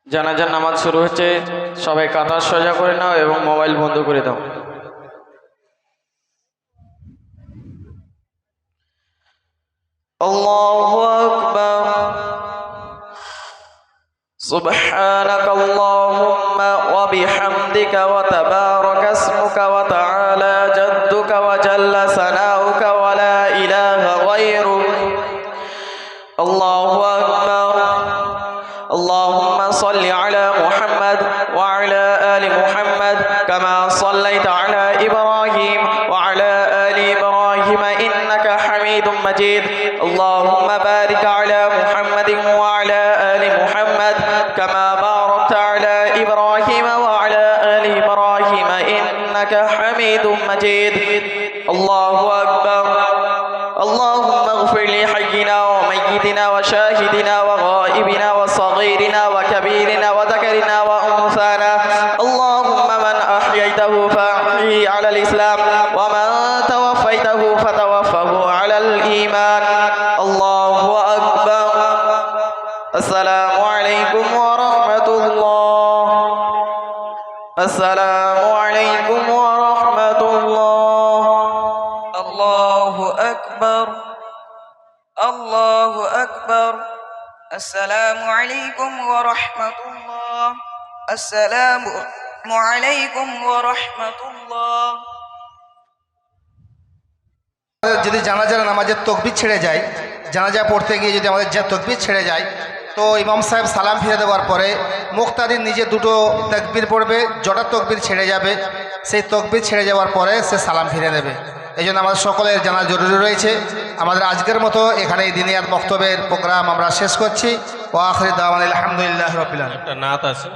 জানাজার নামাজ শুরু হচ্ছে, সবাই কাতার সোজা করে নাও এবং মোবাইল বন্ধ করে দাও। আল্লাহু আকবার। সুবহানাক আল্লাহুম্মা ওয়া বিহামদিকা ওয়া তাবারাকা ইসমুকা ওয়া তাআলা জাদ্দুকা ওয়া জাল্লা সানাউকা ওয়া লা ইলাহা গায়রুক। আল্লাহু আকবার। اللهم صل على محمد وعلى آل محمد كما صليت على إبراهيم وعلى آل إبراهيم إنك حميد مجيد. اللهم بارك على محمد وعلى آل محمد كما باركت على إبراهيم وعلى آل إبراهيم إنك حميد مجيد. الله أكبر. اللهم اغفر لحينا وميتنا وشاهدنا وغائبنا وصغيرنا وكبيرنا وذكرنا وأنثانا. اللهم من أحييته فأحيه على الإسلام ومن توفيته فتوفه على الإيمان. الله أكبر. السلام عليكم ورحمة الله. السلام عليكم ورحمة الله. الله أكبر. الله أكبر. السلام عليكم ورحمة الله. السلام عليكم ورحمة الله. যদি জানাজার নামাজের তকবির ছেড়ে যায়, জানাজা পড়তে গিয়ে যদি আমাদের যে তকবির ছেড়ে যায়, তো ইমাম সাহেব সালাম ফিরে দেওয়ার পরে মুক্তাদির নিজে দুটো তকবির পড়বে, জটা তকবির ছেড়ে যাবে, সেই তকবির ছেড়ে যাওয়ার পরে সে সালাম ফিরে দেবে। এই জন্য আমাদের সকলের জানা জরুরি রয়েছে। আমাদের আজকের মতো এখানে এই দিনিয়াত বক্তব্যের প্রোগ্রাম আমরা শেষ করছি। ওয়া আখির দাওয়ানা আলহামদুলিল্লাহি রাব্বিল আলামিন। একটা নাত আছে।